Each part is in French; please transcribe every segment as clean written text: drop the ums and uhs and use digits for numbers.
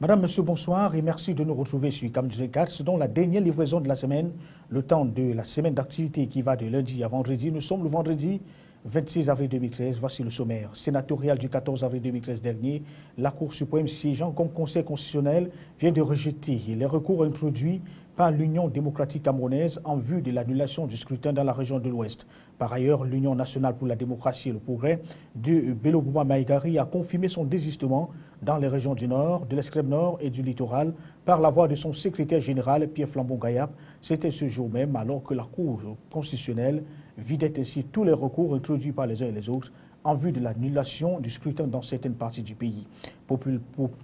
Madame, Monsieur, bonsoir et merci de nous retrouver sur Cam 4. C'est donc la dernière livraison de la semaine, le temps de la semaine d'activité qui va de lundi à vendredi. Nous sommes le vendredi 26 avril 2013. Voici le sommaire. Sénatorial du 14 avril 2013 dernier, la Cour suprême siégeant comme Conseil constitutionnel vient de rejeter les recours introduits par l'Union démocratique camerounaise en vue de l'annulation du scrutin dans la région de l'Ouest. Par ailleurs, l'Union nationale pour la démocratie et le progrès de Bello Bouba Maïgari a confirmé son désistement dans les régions du Nord, de l'extrême Nord et du littoral par la voix de son secrétaire général Pierre Flambon-Gayap. C'était ce jour même alors que la Cour constitutionnelle vidait ainsi tous les recours introduits par les uns et les autres en vue de l'annulation du scrutin dans certaines parties du pays.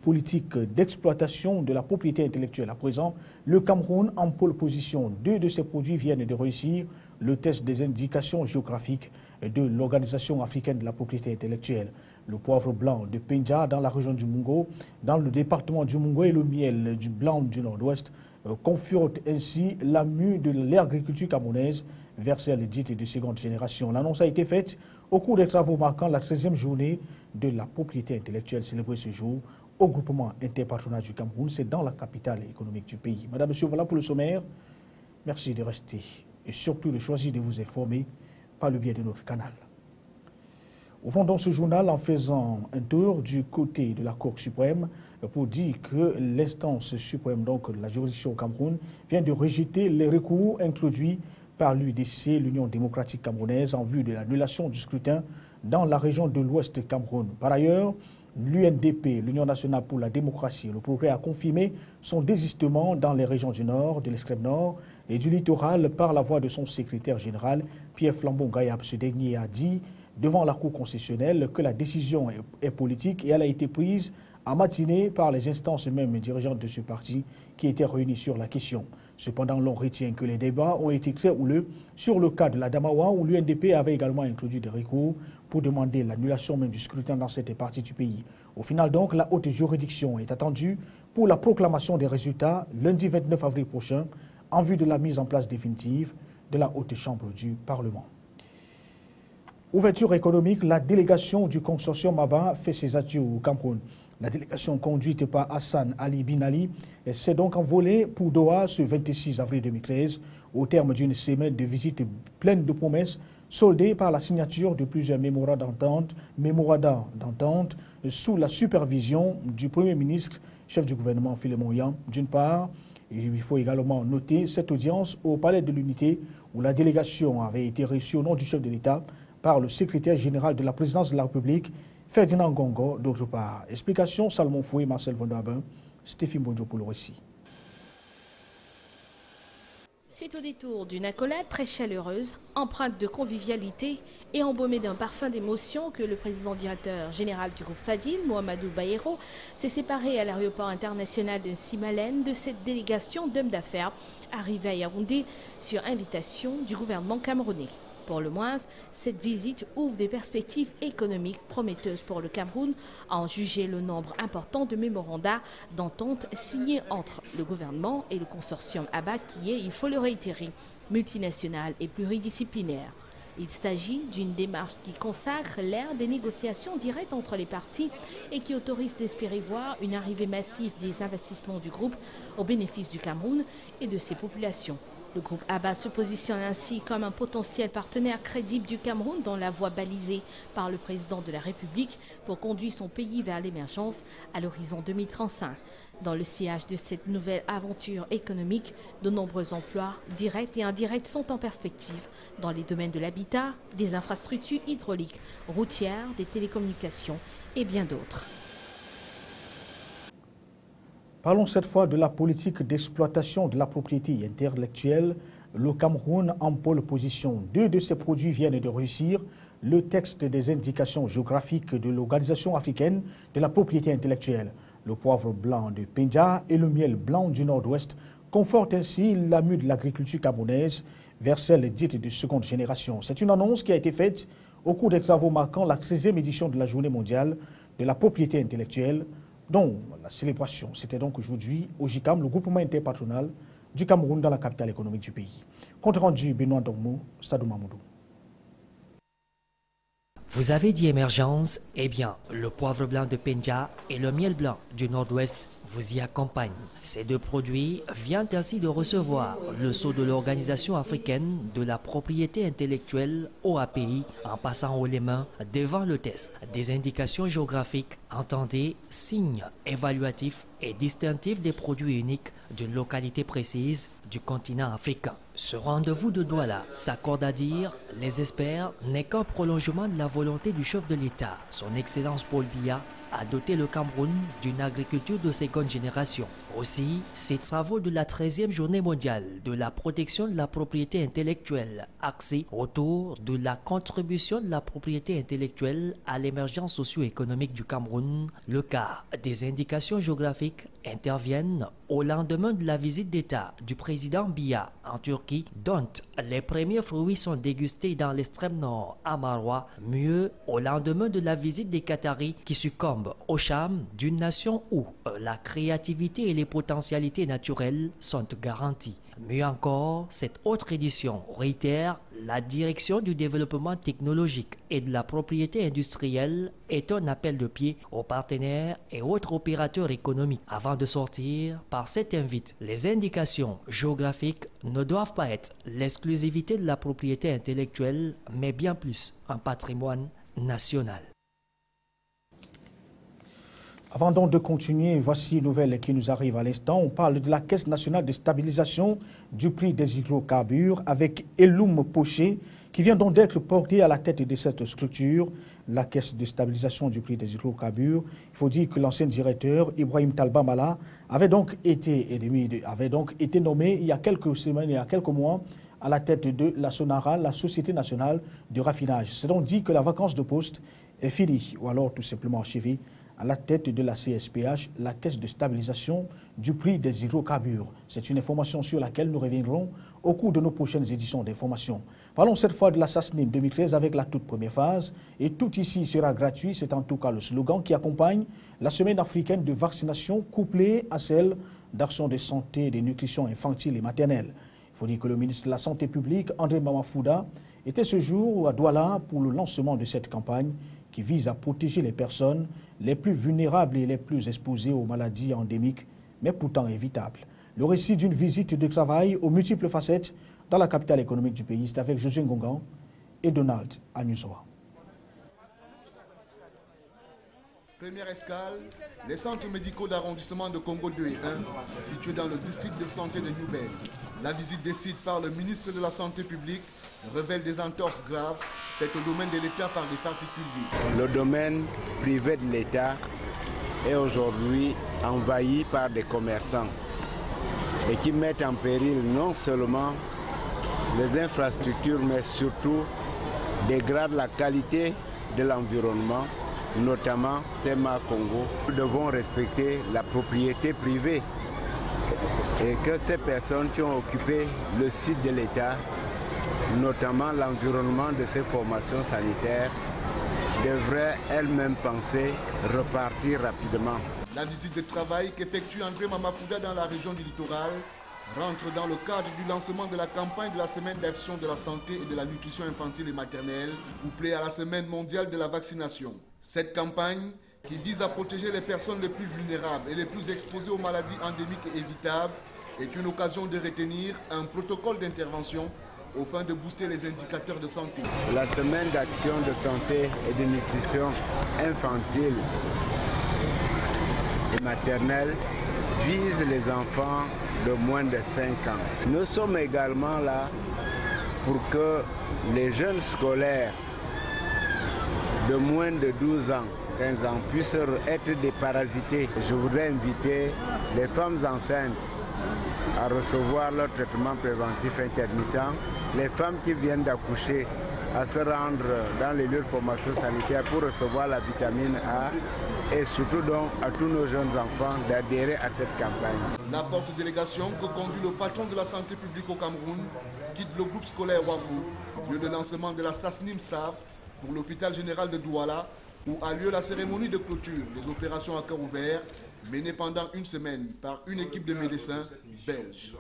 Politique d'exploitation de la propriété intellectuelle à présent, le Cameroun en pole position. 2 de ses produits viennent de réussir le test des indications géographiques de l'Organisation africaine de la propriété intellectuelle. Le poivre blanc de Pendja dans la région du Mungo, dans le département du Mungo et le miel du blanc du Nord-Ouest confortent ainsi la mue de l'agriculture camerounaise vers celle dite de seconde génération. L'annonce a été faite au cours des travaux marquant la 13e journée de la propriété intellectuelle célébrée ce jour au groupement interpatronal du Cameroun. C'est dans la capitale économique du pays. Madame, Monsieur, voilà pour le sommaire. Merci de rester et surtout de choisir de vous informer par le biais de notre canal. Ouvrons donc ce journal en faisant un tour du côté de la Cour suprême pour dire que l'instance suprême, donc la juridiction au Cameroun, vient de rejeter les recours introduits par l'UDC, l'Union démocratique camerounaise, en vue de l'annulation du scrutin dans la région de l'Ouest Cameroun. Par ailleurs, l'UNDP, l'Union nationale pour la démocratie et le progrès, a confirmé son désistement dans les régions du Nord, de l'extrême Nord et du littoral par la voix de son secrétaire général, Pierre Flambon-Gayap. Ce dernier a dit devant la Cour constitutionnelle que la décision est politique et elle a été prise en matinée par les instances même dirigeantes de ce parti qui étaient réunies sur la question. Cependant, l'on retient que les débats ont été très houleux sur le cas de la Damawa où l'UNDP avait également introduit des recours pour demander l'annulation même du scrutin dans cette partie du pays. Au final donc, la haute juridiction est attendue pour la proclamation des résultats lundi 29 avril prochain en vue de la mise en place définitive de la haute chambre du Parlement. Ouverture économique, la délégation du consortium MABA fait ses adieux au Cameroun. La délégation conduite par Hassan Ali Bin Ali s'est donc envolée pour Doha ce 26 avril 2013 au terme d'une semaine de visite pleine de promesses soldée par la signature de plusieurs mémorandums d'entente sous la supervision du Premier ministre, chef du gouvernement Philemon Yan. D'une part, il faut également noter cette audience au Palais de l'Unité où la délégation avait été reçue au nom du chef de l'État par le secrétaire général de la présidence de la République, Ferdinand Gongo, d'autre part. Explication, Salmon Foué, Marcel Vondabin, Stéphane Bonjo pour le récit. C'est au détour d'une accolade très chaleureuse, empreinte de convivialité et embaumée d'un parfum d'émotion que le président directeur général du groupe Fadil, Mohamedou Bayero, s'est séparé à l'aéroport international de Simalène de cette délégation d'hommes d'affaires arrivés à Yaoundé sur invitation du gouvernement camerounais. Pour le moins, cette visite ouvre des perspectives économiques prometteuses pour le Cameroun, à en juger le nombre important de mémorandats d'entente signés entre le gouvernement et le consortium ABA qui est, il faut le réitérer, multinational et pluridisciplinaire. Il s'agit d'une démarche qui consacre l'ère des négociations directes entre les parties et qui autorise d'espérer voir une arrivée massive des investissements du groupe au bénéfice du Cameroun et de ses populations. Le groupe ABA se positionne ainsi comme un potentiel partenaire crédible du Cameroun dans la voie balisée par le président de la République pour conduire son pays vers l'émergence à l'horizon 2035. Dans le sillage de cette nouvelle aventure économique, de nombreux emplois directs et indirects sont en perspective dans les domaines de l'habitat, des infrastructures hydrauliques, routières, des télécommunications et bien d'autres. Parlons cette fois de la politique d'exploitation de la propriété intellectuelle. Le Cameroun en pole position. 2 de ses produits viennent de réussir le texte des indications géographiques de l'Organisation africaine de la propriété intellectuelle. Le poivre blanc de Pendja et le miel blanc du Nord-Ouest confortent ainsi la mue de l'agriculture camerounaise vers celle dite de seconde génération. C'est une annonce qui a été faite au cours des travaux marquant la 13e édition de la Journée mondiale de la propriété intellectuelle, dont la célébration, c'était donc aujourd'hui au JICAM, le groupement interpatronal du Cameroun dans la capitale économique du pays. Compte rendu Benoît Dongmo, Stade Mamoudou. Vous avez dit émergence, eh bien, le poivre blanc de Pendja et le miel blanc du Nord-Ouest vous y accompagne. Ces deux produits viennent ainsi de recevoir le sceau de l'Organisation africaine de la propriété intellectuelle OAPI en passant haut les mains devant le test des indications géographiques, entendez, signes évaluatifs et distinctifs des produits uniques d'une localité précise du continent africain. Ce rendez-vous de Douala s'accorde à dire, les experts, n'est qu'un prolongement de la volonté du chef de l'État, son Excellence Paul Biya, a doté le Cameroun d'une agriculture de seconde génération. Aussi, ces travaux de la 13e journée mondiale de la protection de la propriété intellectuelle axés autour de la contribution de la propriété intellectuelle à l'émergence socio-économique du Cameroun, le cas des indications géographiques interviennent au lendemain de la visite d'État du président Biya en Turquie, dont les premiers fruits sont dégustés dans l'extrême nord à Maroua, mieux au lendemain de la visite des Qataris qui succombent au charme d'une nation où la créativité et les potentialités naturelles sont garanties. Mieux encore, cette autre édition réitère la direction du développement technologique et de la propriété industrielle est un appel de pied aux partenaires et autres opérateurs économiques. Avant de sortir, par cette invite, les indications géographiques ne doivent pas être l'exclusivité de la propriété intellectuelle, mais bien plus un patrimoine national. Avant donc de continuer, voici une nouvelle qui nous arrive à l'instant. On parle de la Caisse nationale de stabilisation du prix des hydrocarbures avec Eloum Poché, qui vient donc d'être porté à la tête de cette structure, la Caisse de stabilisation du prix des hydrocarbures. Il faut dire que l'ancien directeur, Ibrahim Talba Mala, avait donc été nommé il y a quelques semaines, il y a quelques mois, à la tête de la SONARA, la Société nationale de raffinage. C'est donc dit que la vacance de poste est finie, ou alors tout simplement achevée, à la tête de la CSPH, la Caisse de stabilisation du prix des hydrocarbures. C'est une information sur laquelle nous reviendrons au cours de nos prochaines éditions d'information. Parlons cette fois de la SASNIM 2013 avec la toute première phase. Et tout ici sera gratuit, c'est en tout cas le slogan qui accompagne la semaine africaine de vaccination couplée à celle d'action de santé et de nutrition infantile et maternelle. Il faut dire que le ministre de la Santé publique, André Mamafouda, était ce jour à Douala pour le lancement de cette campagne qui vise à protéger les personnes les plus vulnérables et les plus exposées aux maladies endémiques, mais pourtant évitables. Le récit d'une visite de travail aux multiples facettes dans la capitale économique du pays, c'est avec Josué Ngongan et Donald Anusoa. Première escale, les centres médicaux d'arrondissement de Congo 2 et 1, situés dans le district de santé de Nouvelle. La visite des sites par le ministre de la Santé publique révèle des entorses graves faites au domaine de l'État par des particuliers. Le domaine privé de l'État est aujourd'hui envahi par des commerçants et qui mettent en péril non seulement les infrastructures, mais surtout dégradent la qualité de l'environnement, notamment CMA Congo. Nous devons respecter la propriété privée et que ces personnes qui ont occupé le site de l'État, notamment l'environnement de ces formations sanitaires, devraient elles-mêmes penser repartir rapidement. La visite de travail qu'effectue André Mamafouda dans la région du littoral rentre dans le cadre du lancement de la campagne de la Semaine d'action de la santé et de la nutrition infantile et maternelle, couplée à la Semaine mondiale de la vaccination. Cette campagne, qui vise à protéger les personnes les plus vulnérables et les plus exposées aux maladies endémiques et évitables, est une occasion de retenir un protocole d'intervention aux fins de booster les indicateurs de santé. La Semaine d'action de santé et de nutrition infantile et maternelle vise les enfants de moins de 5 ans. Nous sommes également là pour que les jeunes scolaires de moins de 12 ans, 15 ans puissent être déparasités. Je voudrais inviter les femmes enceintes à recevoir leur traitement préventif intermittent, les femmes qui viennent d'accoucher à se rendre dans les lieux de formation sanitaire pour recevoir la vitamine A et surtout donc à tous nos jeunes enfants d'adhérer à cette campagne. La forte délégation que conduit le patron de la santé publique au Cameroun quitte le groupe scolaire Wafou, lieu de lancement de la SASNIM SAF pour l'hôpital général de Douala, où a lieu la cérémonie de clôture des opérations à cœur ouvert menée pendant une semaine par une équipe de médecins belges.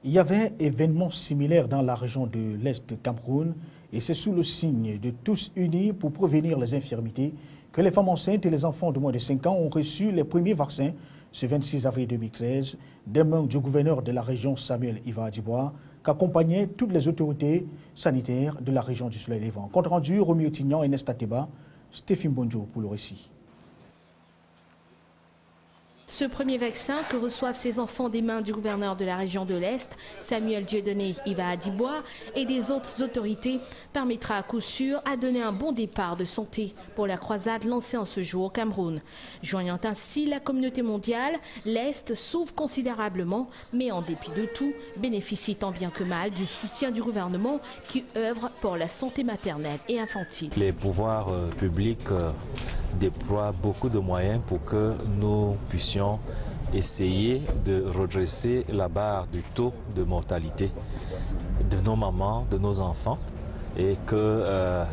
Il y avait événements similaires dans la région de l'Est Cameroun et c'est sous le signe de tous unis pour prévenir les infirmités que les femmes enceintes et les enfants de moins de 5 ans ont reçu les premiers vaccins ce 26 avril 2013 des mains du gouverneur de la région Samuel Iva Adibois, qu'accompagnaient toutes les autorités sanitaires de la région du Soleil Levant. Compte rendu, Roméo Tignan et Nesta Teba, Stéphane Bonjo pour le récit. Ce premier vaccin que reçoivent ces enfants des mains du gouverneur de la région de l'Est, Samuel Dieudonné Iva Adibois, et des autres autorités permettra à coup sûr à donner un bon départ de santé pour la croisade lancée en ce jour au Cameroun. Joignant ainsi la communauté mondiale, l'Est s'ouvre considérablement, mais en dépit de tout, bénéficie tant bien que mal du soutien du gouvernement qui œuvre pour la santé maternelle et infantile. Les pouvoirs publics déploient beaucoup de moyens pour que nous puissions essayer de redresser la barre du taux de mortalité de nos mamans, de nos enfants, et que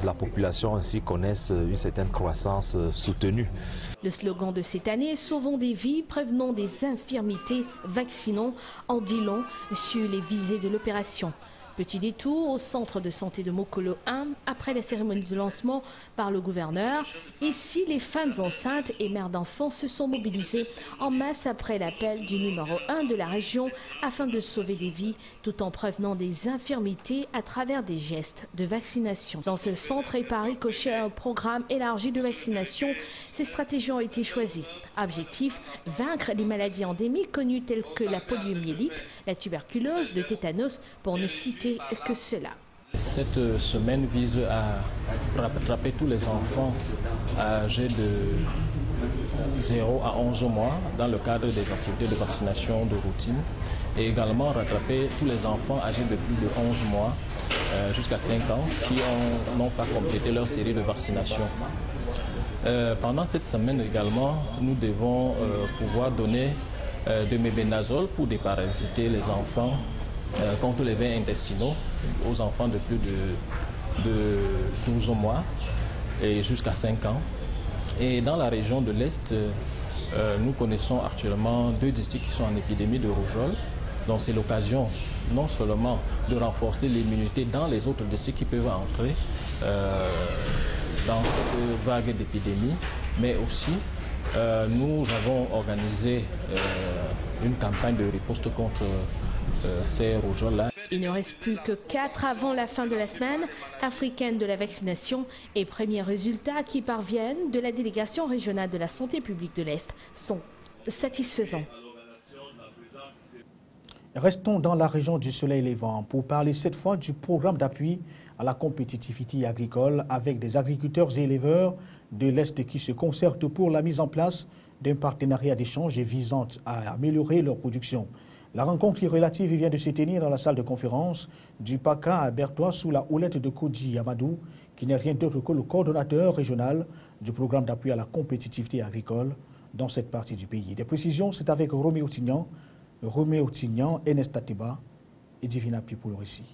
la population ainsi connaisse une certaine croissance soutenue. Le slogan de cette année, sauvons des vies, prévenons des infirmités, vaccinons, en dit long sur les visées de l'opération. Petit détour au centre de santé de Mokolo 1 après la cérémonie de lancement par le gouverneur. Ici, les femmes enceintes et mères d'enfants se sont mobilisées en masse après l'appel du numéro 1 de la région afin de sauver des vies tout en prévenant des infirmités à travers des gestes de vaccination. Dans ce centre est par ricochet un programme élargi de vaccination. Ces stratégies ont été choisies. Objectif, vaincre les maladies endémiques connues telles que la poliomyélite, la tuberculose, le tétanos, pour ne citer que cela. Cette semaine vise à rattraper tous les enfants âgés de 0 à 11 mois dans le cadre des activités de vaccination de routine et également rattraper tous les enfants âgés de plus de 11 mois jusqu'à 5 ans qui n'ont pas complété leur série de vaccination. Pendant cette semaine également, nous devons pouvoir donner de mébénazole pour déparasiter les enfants contre les vers intestinaux aux enfants de plus de 12 mois et jusqu'à 5 ans. Et dans la région de l'Est, nous connaissons actuellement 2 districts qui sont en épidémie de rougeole. Donc c'est l'occasion non seulement de renforcer l'immunité dans les autres districts qui peuvent entrer dans cette vague d'épidémie, mais aussi nous avons organisé une campagne de riposte contre ces rougeoles-là. Il ne reste plus que 4 avant la fin de la semaine africaine de la vaccination et premiers résultats qui parviennent de la délégation régionale de la santé publique de l'Est sont satisfaisants. Restons dans la région du Soleil Levant pour parler cette fois du programme d'appui à la compétitivité agricole avec des agriculteurs et éleveurs de l'Est qui se concertent pour la mise en place d'un partenariat d'échange visant à améliorer leur production. La rencontre relative vient de se tenir dans la salle de conférence du PACA à Bertois sous la houlette de Kodji Amadou, qui n'est rien d'autre que le coordonnateur régional du programme d'appui à la compétitivité agricole dans cette partie du pays. Des précisions, c'est avec Roméo Tignan, Nesta Teba et Divina Pi pour le récit.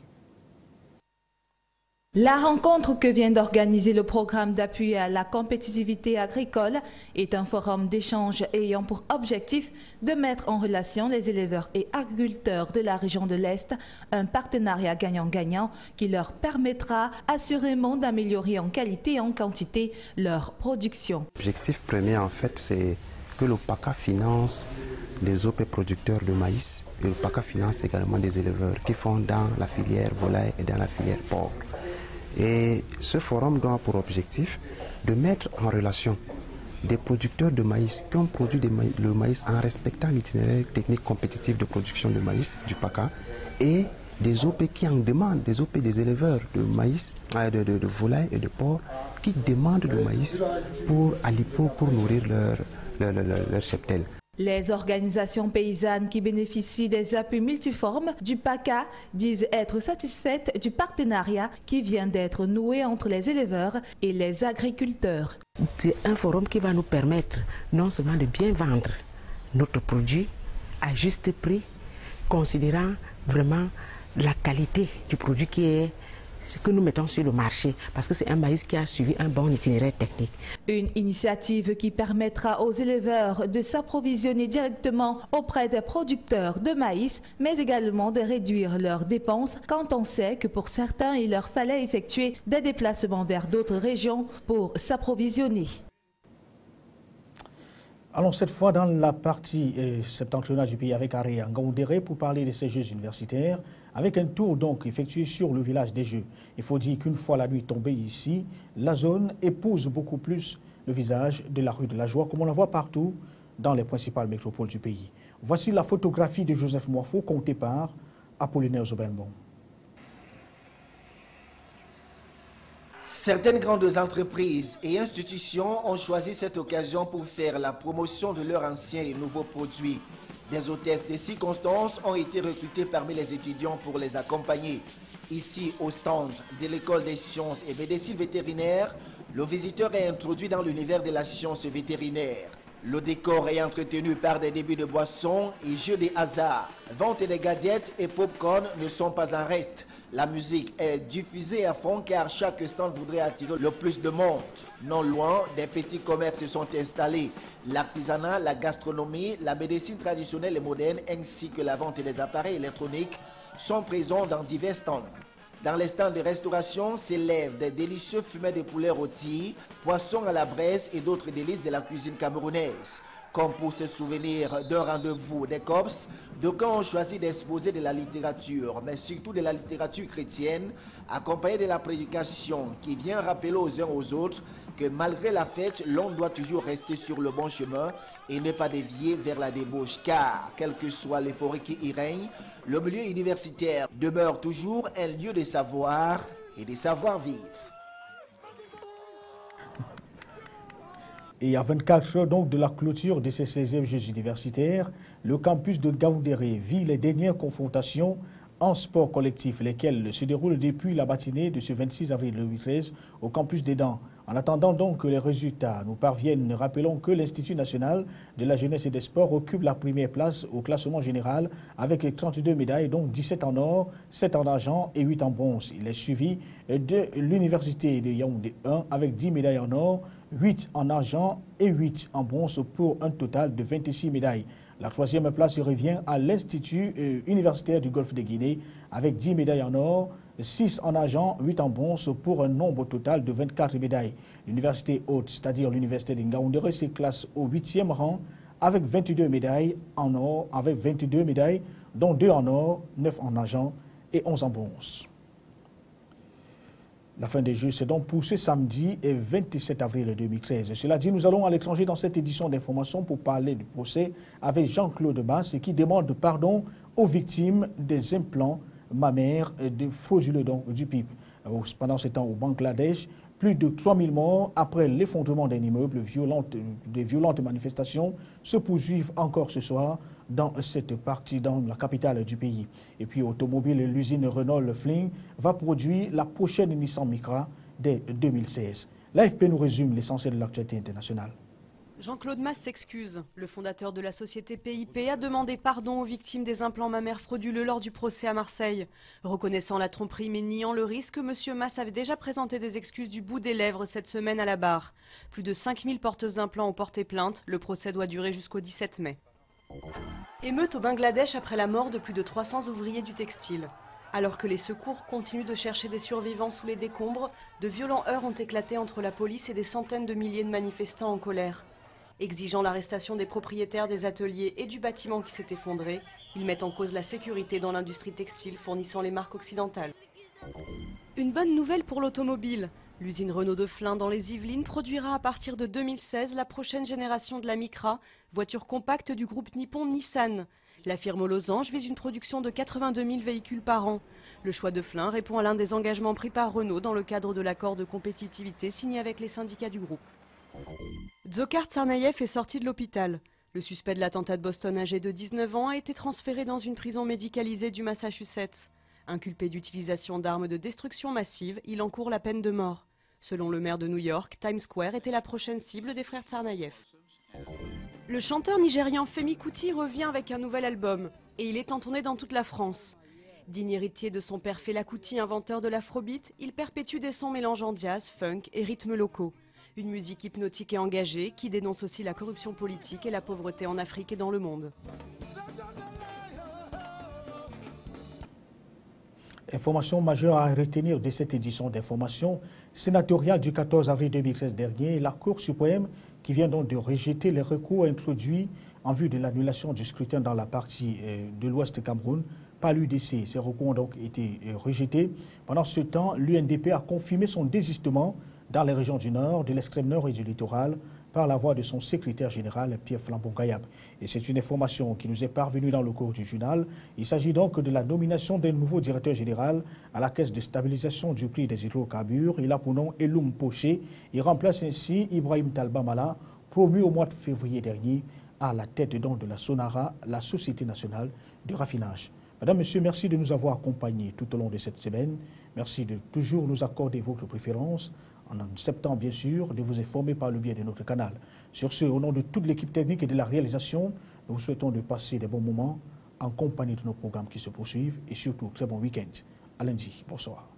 La rencontre que vient d'organiser le programme d'appui à la compétitivité agricole est un forum d'échange ayant pour objectif de mettre en relation les éleveurs et agriculteurs de la région de l'Est, un partenariat gagnant-gagnant qui leur permettra assurément d'améliorer en qualité et en quantité leur production. L'objectif premier en fait c'est que le PACA finance les OP producteurs de maïs et le PACA finance également des éleveurs qui font dans la filière volaille et dans la filière porc. Et ce forum doit pour objectif de mettre en relation des producteurs de maïs qui ont produit le maïs en respectant l'itinéraire technique compétitif de production de maïs du PACA et des OP qui en demandent, des OP des éleveurs de maïs, de volaille et de porc qui demandent le maïs pour nourrir leur cheptel. Les organisations paysannes qui bénéficient des appuis multiformes du PACA disent être satisfaites du partenariat qui vient d'être noué entre les éleveurs et les agriculteurs. C'est un forum qui va nous permettre non seulement de bien vendre notre produit à juste prix, considérant vraiment la qualité du produit qui est ce que nous mettons sur le marché, parce que c'est un maïs qui a suivi un bon itinéraire technique. Une initiative qui permettra aux éleveurs de s'approvisionner directement auprès des producteurs de maïs, mais également de réduire leurs dépenses quand on sait que pour certains, il leur fallait effectuer des déplacements vers d'autres régions pour s'approvisionner. Allons cette fois dans la partie septentrionale du pays avec Aré Ngaoundéré pour parler de ces Jeux universitaires, avec un tour donc effectué sur le village des Jeux. Il faut dire qu'une fois la nuit tombée ici, la zone épouse beaucoup plus le visage de la rue de la Joie, comme on la voit partout dans les principales métropoles du pays. Voici la photographie de Joseph Moifo, comptée par Apollinaire Zobenbon. Certaines grandes entreprises et institutions ont choisi cette occasion pour faire la promotion de leurs anciens et nouveaux produits. Des hôtesses de circonstances ont été recrutées parmi les étudiants pour les accompagner. Ici, au stand de l'école des sciences et médecine vétérinaire, le visiteur est introduit dans l'univers de la science vétérinaire. Le décor est entretenu par des débits de boissons et jeux de hasard. Vente des gadgets et pop-corn ne sont pas en reste. La musique est diffusée à fond car chaque stand voudrait attirer le plus de monde. Non loin, des petits commerces se sont installés. L'artisanat, la gastronomie, la médecine traditionnelle et moderne ainsi que la vente des appareils électroniques sont présents dans divers stands. Dans les stands de restauration s'élèvent des délicieux fumets de poulet rôti, poissons à la braise et d'autres délices de la cuisine camerounaise. Comme pour se souvenir d'un rendez-vous des COPS, d'aucuns ont choisi d'exposer de la littérature, mais surtout de la littérature chrétienne, accompagnée de la prédication qui vient rappeler aux uns aux autres que malgré la fête, l'on doit toujours rester sur le bon chemin et ne pas dévier vers la débauche, car, quelle que soit l'euphorie qui y règne, le milieu universitaire demeure toujours un lieu de savoir et de savoir-vivre. Et à 24 heures donc de la clôture de ces 16e Jeux universitaires, le campus de Ngaoundéré vit les dernières confrontations en sport collectif, lesquelles se déroulent depuis la matinée de ce 26 avril 2013 au campus d'Edan. En attendant donc que les résultats nous parviennent, rappelons que l'Institut national de la jeunesse et des sports occupe la première place au classement général avec 32 médailles, dont 17 en or, 7 en argent et 8 en bronze. Il est suivi de l'Université de Yaoundé 1 avec 10 médailles en or, 8 en argent et 8 en bronze pour un total de 26 médailles. La troisième place revient à l'Institut universitaire du Golfe de Guinée avec 10 médailles en or, 6 en argent, 8 en bronze pour un nombre total de 24 médailles. L'université haute, c'est-à-dire l'université de Ngaoundéré, se classe au 8e rang avec 22 médailles en or, dont 2 en or, 9 en argent et 11 en bronze. La fin des Jeux, c'est donc pour ce samedi et 27 avril 2013. Cela dit, nous allons à l'étranger dans cette édition d'information pour parler du procès avec Jean-Claude Masse qui demande pardon aux victimes des implants mammaires de frauduleux du PIB. Pendant ce temps, au Bangladesh, plus de 3000 morts après l'effondrement d'un immeuble. Des violentes manifestations se poursuivent encore ce soir dans cette partie, dans la capitale du pays. Et puis, automobile, l'usine Renault Fling va produire la prochaine Nissan Micra dès 2016. L'AFP nous résume l'essentiel de l'actualité internationale. Jean-Claude Masse s'excuse. Le fondateur de la société PIP a demandé pardon aux victimes des implants mammaires frauduleux lors du procès à Marseille. Reconnaissant la tromperie mais niant le risque, M. Masse avait déjà présenté des excuses du bout des lèvres cette semaine à la barre. Plus de 5000 porteuses d'implants ont porté plainte. Le procès doit durer jusqu'au 17 mai. Émeute au Bangladesh après la mort de plus de 300 ouvriers du textile. Alors que les secours continuent de chercher des survivants sous les décombres, de violents heurts ont éclaté entre la police et des centaines de milliers de manifestants en colère. Exigeant l'arrestation des propriétaires des ateliers et du bâtiment qui s'est effondré, ils mettent en cause la sécurité dans l'industrie textile fournissant les marques occidentales. Une bonne nouvelle pour l'automobile. L'usine Renault de Flins dans les Yvelines produira à partir de 2016 la prochaine génération de la Micra, voiture compacte du groupe nippon Nissan. La firme aux losanges vise une production de 82 000 véhicules par an. Le choix de Flins répond à l'un des engagements pris par Renault dans le cadre de l'accord de compétitivité signé avec les syndicats du groupe. Dzhokhar Tsarnaev est sorti de l'hôpital. Le suspect de l'attentat de Boston âgé de 19 ans a été transféré dans une prison médicalisée du Massachusetts. Inculpé d'utilisation d'armes de destruction massive, il encourt la peine de mort. Selon le maire de New York, Times Square était la prochaine cible des frères Tsarnaev. Le chanteur nigérian Femi Kuti revient avec un nouvel album et il est en tournée dans toute la France. Digne héritier de son père Fela Kuti, inventeur de l'afrobeat, il perpétue des sons mélangeant jazz, funk et rythmes locaux. Une musique hypnotique et engagée qui dénonce aussi la corruption politique et la pauvreté en Afrique et dans le monde. Information majeure à retenir de cette édition d'information sénatoriale du 14 avril 2013 dernier, la Cour suprême qui vient donc de rejeter les recours introduits en vue de l'annulation du scrutin dans la partie de l'Ouest Cameroun par l'UDC. Ces recours ont donc été rejetés. Pendant ce temps, l'UNDP a confirmé son désistement dans les régions du Nord, de l'extrême Nord et du littoral par la voix de son secrétaire général, Pierre Flambon-Gayab. Et c'est une information qui nous est parvenue dans le cours du journal. Il s'agit donc de la nomination d'un nouveau directeur général à la Caisse de stabilisation du prix des hydrocarbures. Il a pour nom Eloum Poché. Il remplace ainsi Ibrahim Talbamala, promu au mois de février dernier à la tête donc de la SONARA, la Société nationale de raffinage. Madame, Monsieur, merci de nous avoir accompagnés tout au long de cette semaine. Merci de toujours nous accorder votre préférence, en acceptant bien sûr de vous informer par le biais de notre canal. Sur ce, au nom de toute l'équipe technique et de la réalisation, nous vous souhaitons de passer des bons moments en compagnie de nos programmes qui se poursuivent et surtout très bon week-end. À lundi. Bonsoir.